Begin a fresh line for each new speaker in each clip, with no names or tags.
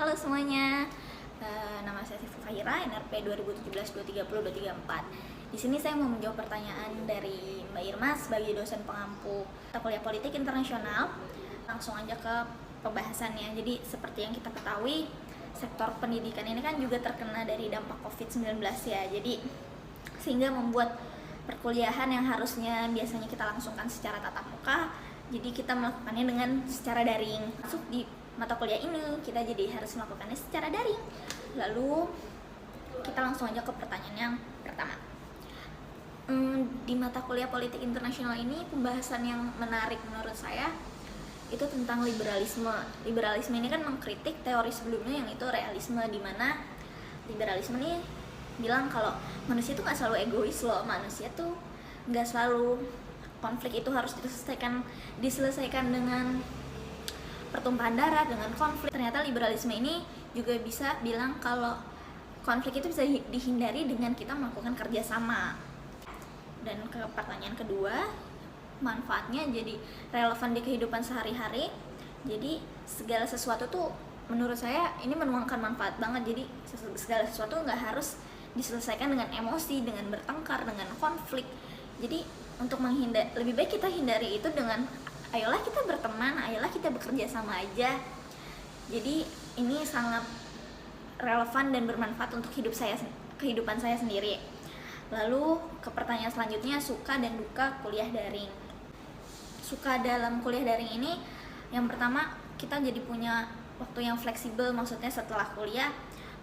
Halo semuanya, nama saya Sifu Fahira, NRP 2017-230-234. Di sini saya mau menjawab pertanyaan dari Mbak Irma sebagai dosen pengampu mata kuliah politik internasional. Langsung aja ke pembahasannya. Jadi seperti yang kita ketahui, sektor pendidikan ini kan juga terkena dari dampak COVID-19 ya. Jadi sehingga membuat perkuliahan yang harusnya biasanya kita langsungkan secara tatap muka, jadi kita melakukannya dengan secara daring. Masuk di mata kuliah ini kita jadi harus melakukannya secara daring. Lalu kita langsung aja ke pertanyaan yang pertama. Di mata kuliah politik internasional ini pembahasan yang menarik menurut saya itu tentang liberalisme. Liberalisme ini kan mengkritik teori sebelumnya yang itu realisme, di mana liberalisme ini bilang kalau manusia itu nggak selalu egois loh, manusia tuh nggak selalu konflik itu harus diselesaikan dengan pertumpahan darah, dengan konflik. Ternyata liberalisme ini juga bisa bilang kalau konflik itu bisa dihindari dengan kita melakukan kerjasama. Dan ke pertanyaan kedua, manfaatnya jadi relevan di kehidupan sehari-hari. Jadi segala sesuatu tuh menurut saya ini menuangkan manfaat banget. Jadi segala sesuatu nggak harus diselesaikan dengan emosi, dengan bertengkar, dengan konflik. Jadi untuk lebih baik kita hindari itu dengan ayolah kita berteman, ayolah kita bekerja sama aja. Jadi ini sangat relevan dan bermanfaat untuk kehidupan saya sendiri. Lalu ke pertanyaan selanjutnya, suka dan duka kuliah daring. Suka dalam kuliah daring ini, yang pertama kita jadi punya waktu yang fleksibel, maksudnya setelah kuliah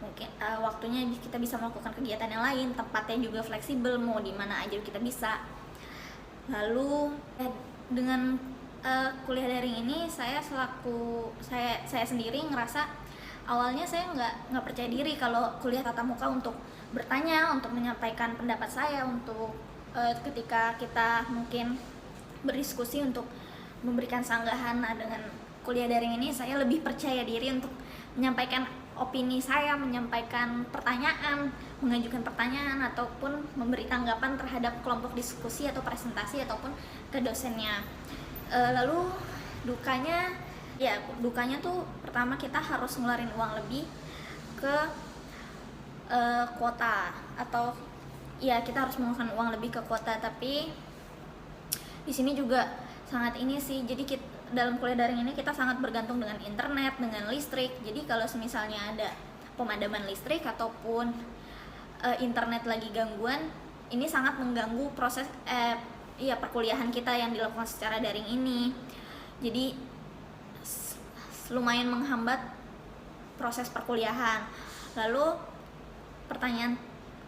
mungkin waktunya kita bisa melakukan kegiatan yang lain, tempatnya juga fleksibel, mau di mana aja kita bisa. Lalu dengan kuliah daring ini saya sendiri ngerasa awalnya saya nggak percaya diri kalau kuliah tatap muka untuk bertanya, untuk menyampaikan pendapat saya, untuk ketika kita mungkin berdiskusi untuk memberikan sanggahan. Nah, dengan kuliah daring ini saya lebih percaya diri untuk menyampaikan opini saya, menyampaikan pertanyaan, mengajukan pertanyaan ataupun memberi tanggapan terhadap kelompok diskusi atau presentasi ataupun ke dosennya. Lalu dukanya tuh pertama kita harus ngeluarin uang lebih ke kuota, atau ya kita harus mengeluarkan uang lebih ke kuota. Tapi di sini juga sangat ini sih, jadi dalam kuliah daring ini kita sangat bergantung dengan internet, dengan listrik. Jadi kalau misalnya ada pemadaman listrik ataupun internet lagi gangguan, ini sangat mengganggu proses perkuliahan kita yang dilakukan secara daring ini. Jadi lumayan menghambat proses perkuliahan. Lalu pertanyaan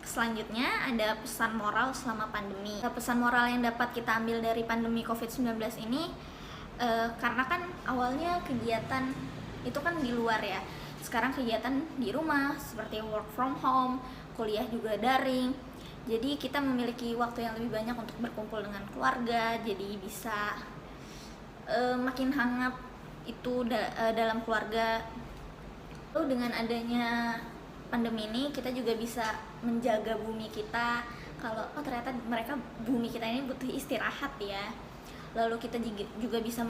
selanjutnya ada pesan moral selama pandemi. Pesan moral yang dapat kita ambil dari pandemi COVID-19 ini, karena kan awalnya kegiatan itu kan di luar ya, sekarang kegiatan di rumah seperti work from home, kuliah juga daring. Jadi kita memiliki waktu yang lebih banyak untuk berkumpul dengan keluarga, jadi bisa makin hangat itu dalam keluarga. Lalu dengan adanya pandemi ini kita juga bisa menjaga bumi kita, kalau ternyata bumi kita ini butuh istirahat ya. Lalu kita juga bisa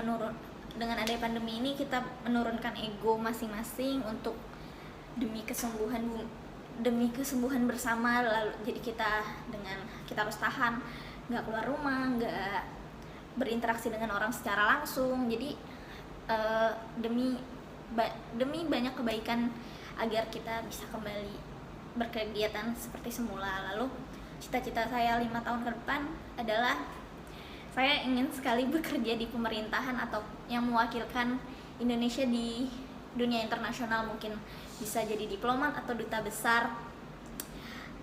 dengan adanya pandemi ini kita menurunkan ego masing-masing untuk demi kesembuhan bersama. Lalu jadi kita harus tahan, nggak keluar rumah, nggak berinteraksi dengan orang secara langsung. Jadi demi banyak kebaikan agar kita bisa kembali berkegiatan seperti semula. Lalu cita-cita saya 5 tahun ke depan adalah saya ingin sekali bekerja di pemerintahan atau yang mewakilkan Indonesia di dunia internasional, mungkin bisa jadi diplomat atau duta besar.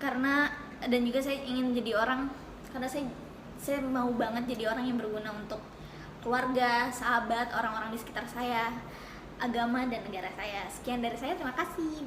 Dan juga saya ingin jadi karena saya mau banget jadi orang yang berguna untuk keluarga, sahabat, orang-orang di sekitar saya, agama dan negara saya. Sekian dari saya, terima kasih.